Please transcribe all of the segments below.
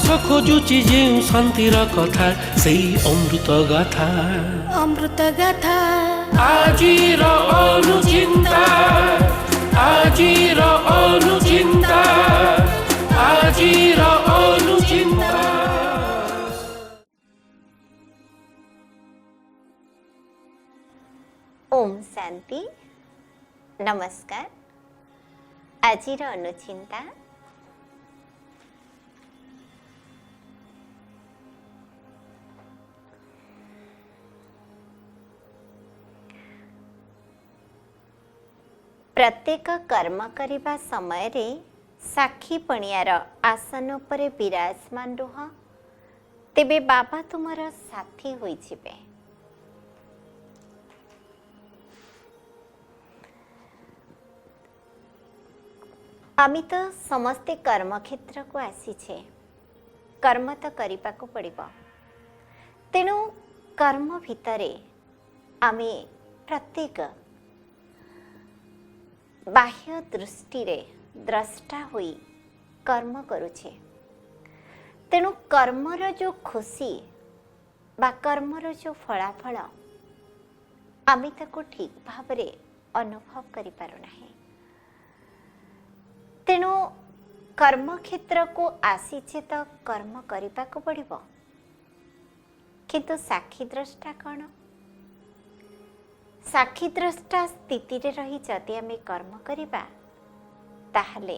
खोजुची जेउ शांतिर कथा सेई अमृत गाथा अमृत गाथा आजिर अनुचिंता आजिर अनुचिंता आजिर अनुचिंता। ओम शांति नमस्कार। आजिर अनुचिंता प्रत्येक कर्म करिबा समय रे साक्षी पणियार आसन उपरे विराजमान रुह, तेबे बाबा तुमर साथी होई जिबे। आमी तो समस्ते कर्म क्षेत्र को आसीछे, कर्म तो करिबा को पड़िबो। तेणु कर्म भितरे आमी प्रत्येक बाह्य दृष्टि रे द्रष्टा होई कर्म करुछे। तेणु कर्मर जो खुशी बा कर्मर जो फलाफल आमी ताको ठीक भावरे अनुभव करि पारु नाही। तेणु कर्म क्षेत्र को आसीछे तो कर्म करिबा को पड़िबो, किंतु साक्षी द्रष्टा कौन? साक्षी द्रष्टा स्थिति रे रही जदि आमे कर्म करिबा ताहले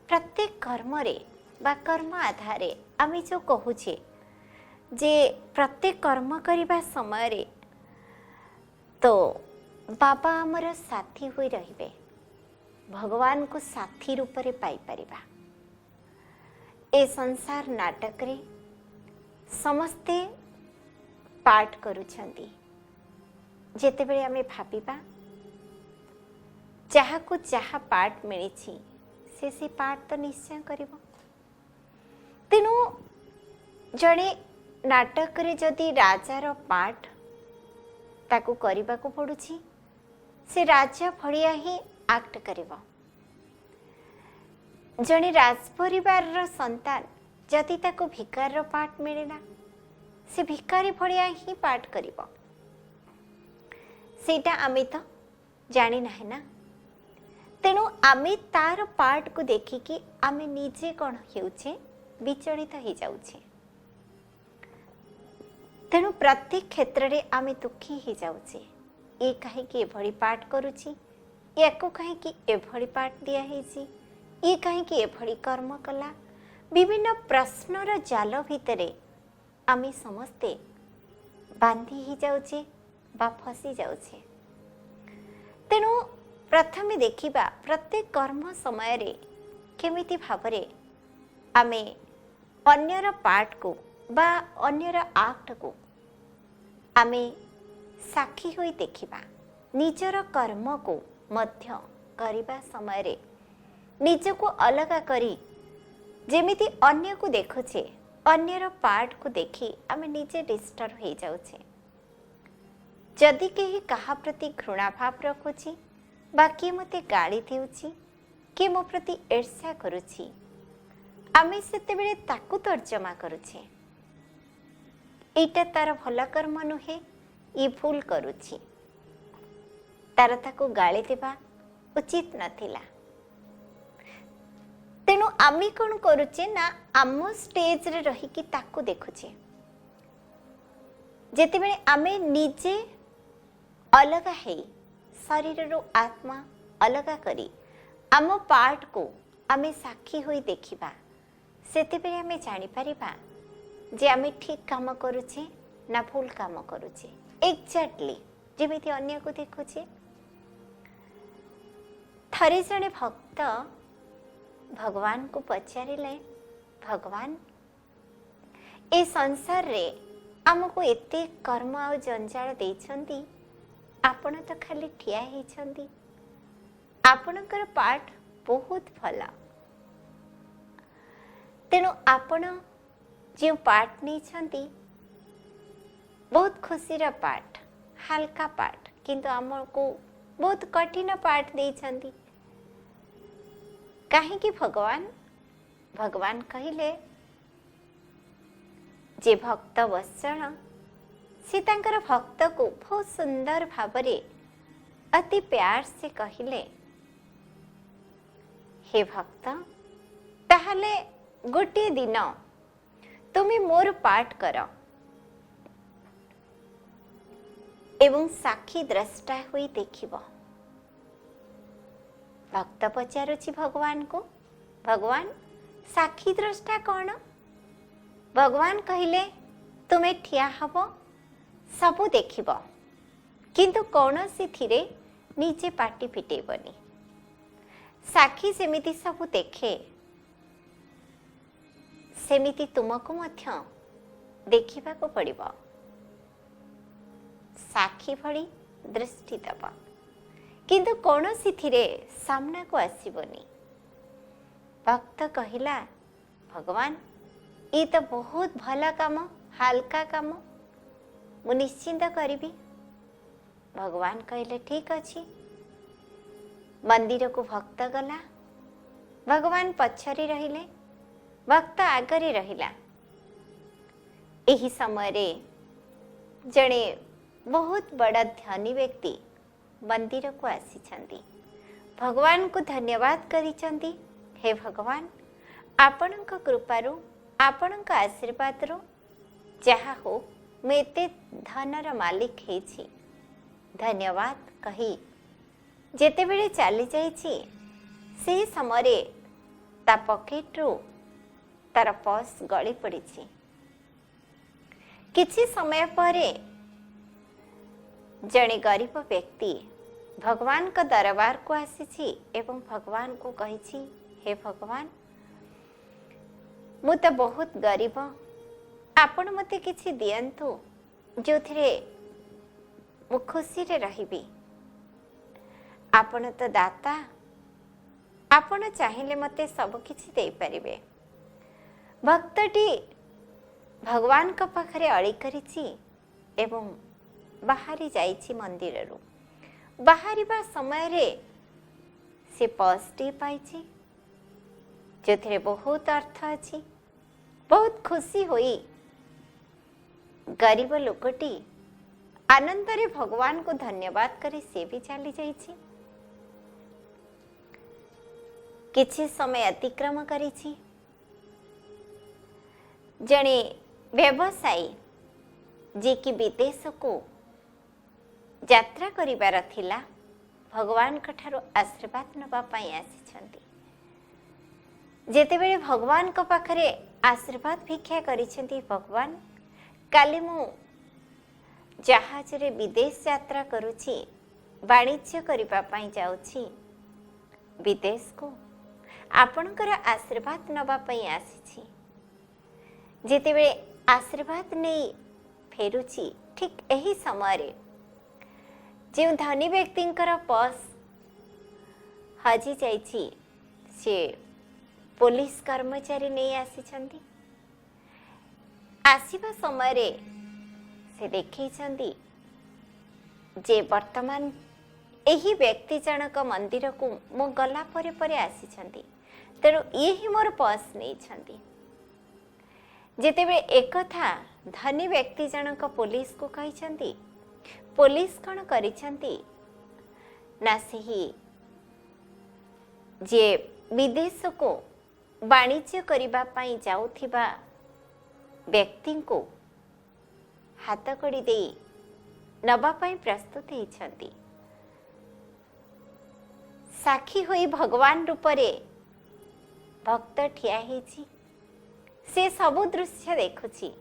प्रत्येक कर्म रे बा कर्म आधारे आमे जो कहूछे जे प्रत्येक कर्म करिबा समय रे तो बाबा हमर साथी होई रहिबे, भगवान को साथी रूप रे पाई परिबा। ए संसार नाटक रे समस्ते पाठ करुछंती। जेतेबेले आमे भाबिबा जहा को जहा पाठ मिली से पाठ तो निश्चय करिबो। तेणु जड़े नाटक रे जदि राजार पाठ ताकू करिबा को पड़ुछि, से राजा भड़िया ही एक्ट करिबो। जड़े राज परिवार रो संतान जदि ताकू भिकार रो पाठ मिलेना, से भिकारी भड़िया ही पाठ करिबो। सेटा आमे तो जानी ना है ना। तेणु आमे तार पार्ट को देखिकी आमे निजे कौन हेउछे विचलित हो जाउछे। तेणु प्रत्येक क्षेत्र रे आमे दुखी हो जाउछे। ये कहे कि एभली पाठ करुछि, याको कहे कि एभली पाठ दिया हेछि, ये कहे कि एभली कर्म कला। विभिन्न प्रश्नर जाल भितरे आमे समस्ते बांधी ही जाउछे बा फसी जाउछे। तेणु प्रथमे देखिबा प्रत्येक कर्म समय रे केमिति भावरे आमे अन्यर पाठ को बा अन्यर आक्ट को आमे साक्षी होई देखिबा। निजर कर्म को मध्य करिबा समय रे निजको अलगा करी जेमिति अन्य को देखुछे, अन्यर पाठ को देखी आमे निजे डिस्टर्ब हो जाउछे। जदि केही कहा प्रति घृणा भाव रखुछि बा किए मते गाली देउछि, किए मो प्रति ईर्ष्या करुछि, आमे सेतेबेले ताकू तर्जमा करुछे, एटा तार भल कर्म नुहे, ये भूल करुछि, तार ताकू गाली देबा उचित नथिला। तेणु आमे कौन करुचे ना आम स्टेज रे रही कि ताकू देखुचे। जेतेबेले आमे निजे अलगा है शरीर रो आत्मा अलगा करी आम पार्ट को आमे साक्षी होई देखिबा, सेतेबेले आमे जानि परिबा जे आमे ठीक काम करुचे ना भूल काम करुचे। एक्जाक्टली जेमिति अन्य को देखुचे। थरे जने भक्त भगवान को पचारिले, भगवान ए संसार रे आमको एते कर्म आ जंजाल देइछंती, आपण तो खाली ठिया होइछंती, आपणकर पाठ बहुत भला। तेणु आपण जो पाठ नहीं बहुत खुशी पाठ, हल्का पाठ, किंतु आमको बहुत कठिन पाठ देइछंती। काहे कि भगवान कहले जे भक्त वत्सल से तांकर भक्त को बहुत सुंदर भावरे अति प्यार से कहिले, हे भक्त ताहले गोटे दिन तुम्हें मोर पाठ कर एवं साक्षी द्रष्टा हुई देखिब। भक्त पचारुछि भगवान को, भगवान साक्षी द्रष्टा कौन? भगवान कहिले तुम्हें ठिया हब सबू देखिब किंतु कौनसी थिरे निजे पाटी फिटेबनी। साक्षी सेमिति सबू देखे सेमिति तुमको मध्य देखिबा को पड़िबो। साक्षी भली दृष्टि दब किंतु कौनसी थिरे सामना को आसीबनी। भक्त कहिला भगवान ये तो बहुत भला काम, हल्का काम, मु निश्चिंत करिबी। भगवान कहले ठीक अछि। मंदिर को भक्त गला, भगवान पछरी रहिले, भक्त आगरे रहिला। एही समय रे जणे बहुत बड़ा ध्यानी व्यक्ति मंदिर को आसीछंती, भगवान को धन्यवाद करिछंती। हे भगवान आपणक कृपारू आपणक आशीर्वाद रो जहा हो मेते धनर मालिक हेछि, धन्यवाद कही जेते बेले चली जाइछि से समय ता पॉकेट रो तार पर्स गली पड़िछि। किछि समय परे जणे गरीब व्यक्ति भगवान का दरबार को आसीछि एवं भगवान को कहिछि, हे भगवान मु तो बहुत गरीब, आपण मते किछि दियंतु जो थिरे मु खुशी रे रहिबी। आपण तो दाता, आपण चाहिले मते सब किछि दे परिबे। भक्तटी भगवान का पाखरे अळी करिछि एवं बाहरी जाइछि मंदिर रो। बाहरिबा समय रे से पर्सटी पाइछि जो थिरे बहुत अर्थ अछि। बहुत खुशी होई गरीब लोकटी आनंद रे भगवान को धन्यवाद करी से भी चली जाइछि। किछि समय अतिक्रम करिछि। जणे व्यवसायी जे कि विदेश को यात्रा करिबार थिला भगवान कठारो आशीर्वाद नबा पाई आसीछंती। जेतेबेले भगवान को पाखरे आशीर्वाद भिक्षा करिछंती, भगवान काली मु जहाज रे विदेश यात्रा करुछि, वाणिज्य करिबा पाई जाउछि विदेश को, आपणकर आशीर्वाद नबा पाई आसीछि। जेतेबेले आशीर्वाद नहीं फेरुछि ठीक एही समय रे जो धनी व्यक्तिंकर पर्स हजि जाइछि से पुलिस कर्मचारी नहीं आसीछंती। आसीबा समय रे से देखैछंती जे वर्तमान एही व्यक्ति जनक मंदिर को मो गला परे परे आसीछंती, तेणु ये ही मोर पर्स नहीं छंती। जेतेबेले एकथा धनी व्यक्ति जनक पुलिस को कहिछंती, पुलिस कौन करिछंती ना सही जे विदेश को वाणिज्य करिबा पाई जाउथिबा व्यक्ति को हाथ कड़ी दे नबा पाई प्रस्तुत होइछंती। साक्षी होई भगवान रूपरे भक्त ठिया हेछि, से सबु दृश्य देखुछि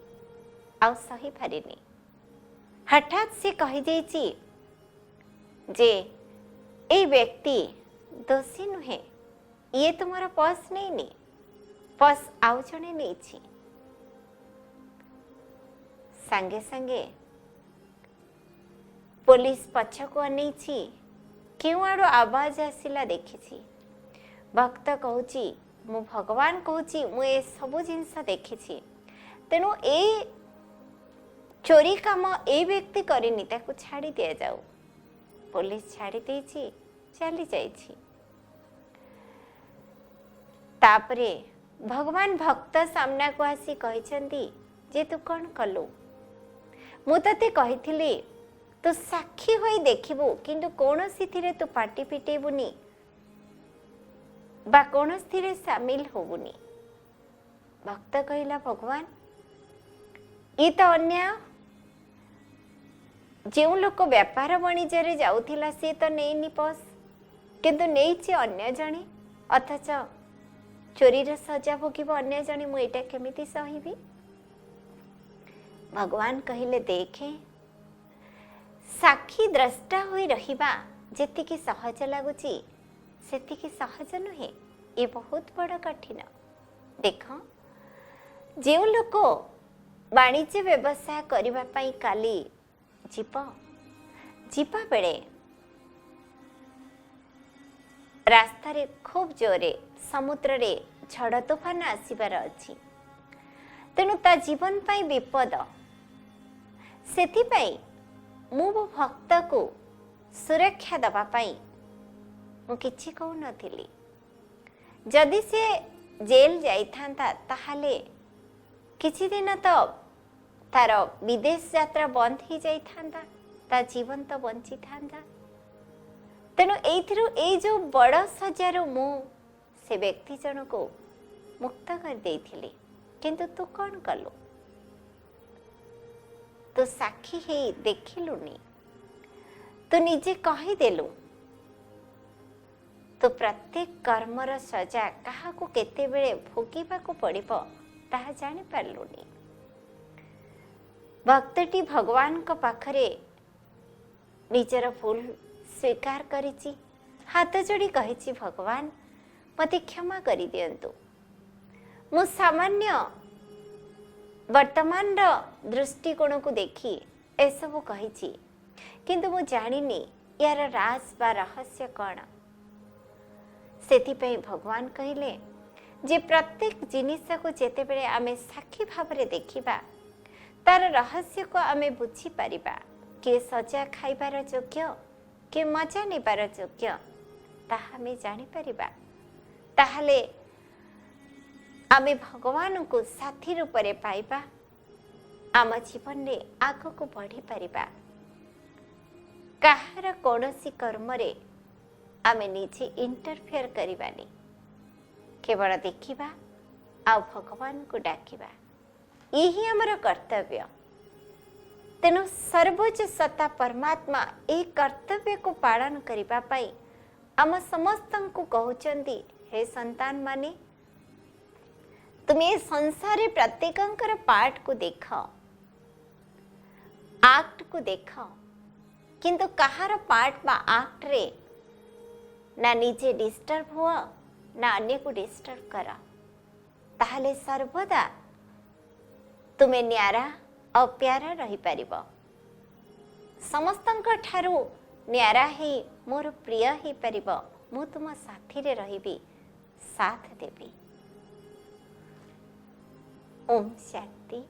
आ सही पारिनी। हठात से कही जाइछि जे ए व्यक्ति दोषी नुहे, ये तुमर पर्स नहीं नी, पर्स आउ जणे नेछि। संगे संगे पुलिस पछ को अनेछि, क्यों आड़ो आवाज आसिला देखिछि। भक्त कहूछि मु भगवान कहूछि मु ए सबु जिनस देखिछि, तेणु ए चोरी काम ए व्यक्ति करिनी, ताकू छाड़ी दिया जाऊ। पुलिस छाड़ी देछि, चली जाइछि। तापरे भगवान भक्त सामना को आसी कहिछंती जे तू कौन कलु मु तते कहिथिली तू साक्षी होई देखिबू किंतु कौनसी थिरे तू पार्टी पिटेबुनी बा कौनसी थिरे सामिल होबुनी। भक्त कहिला भगवान ये तो अन्याय जो लोक व्यापार वाणिज्य रे जाउथिला से तो नेइनी पस किंतु नेइछि अन्य जणे अथच चोरीर सजा भोगिब अन्य जणे मु एटा केमिति सहिबी। भगवान कहिले देखे साक्षी द्रष्टा होई रहिबा जेतिकी सहज लागुची सेतिकी सहज नुहे ये बहुत बड़ कठिन। देख जो लोक वाणिज्य व्यवसाय करबा पई काली जीवा बेले रास्ता रे खूब जोरे समुद्र रे झड़ तूफान आसीबार अछि तेणु ता जीवन पाई विपद सेथि पाई मु भक्त को सुरक्षा दबा पाई मु किछि कहू नथिली। जदि से जेल जाइथांता ताहाले किछि दिन तो तार विदेश यात्रा बंद ही जाइथांता ता जीवन तो बंची थांता। तेणु एइथिरु ए जो बड़ सजारो मु से व्यक्ति जन को मुक्त कर देइथिली किंतु तू कौन कलु तू साक्षी हे देखिलुनी तू निजे कहीदेलु तू प्रत्येक कर्मर सजा कहा को केते बेले भोगिबा को पड़िबो ताहा जानि पारलुनी। भक्तटी भगवान को पाखरे निजर भूल स्वीकार करिछि हाथ जोड़ी कहिछि भगवान मते क्षमा करि दियंतु मु सामान्य वर्तमान दृष्टिकोण को देखी एसबू कहिछि किंतु मु जानिनी यार राज बा रहस्य कौन। सेथिपई भगवान कहिले जे प्रत्येक जिनिस को जेते बेले आमे साक्षी भावरे देखिबा तार रहस्य को आमे बुझी परिबा के सजा खाइबार योग्य के मजा नेबार योग्य ताहा आमे जानि परिबा ताहले आमे भगवान को साथी रूप में पाइबा आम जीवन में आग को बढ़ी पारिबा। कहार कौनसी कर्म रे आमे निजे इंटरफेयर करिबानी केवल देखिबा आ भगवान को डाकिबा यही आमर कर्तव्य। तेणु सर्वोच्च सत्ता परमात्मा ए कर्तव्य को पालन करिबा पाई आम समस्तन को कहउचंदी हे संतान माने तुम्हें संसार प्रत्येकंकर पार्ट को देख एक्ट को देख किंतु कहार पार्ट बा एक्ट रे ना निजे डिस्टर्ब हुआ ना अन्य को डिस्टर्ब कर ताहले सर्वदा तुम्हें न्यारा और प्यारा रही पारिबो। समस्तंक ठारू न्यारा ही मोर प्रिय ही पारिबो मु तुम साथी रे रहिबी साथ देबी। ओम शांति।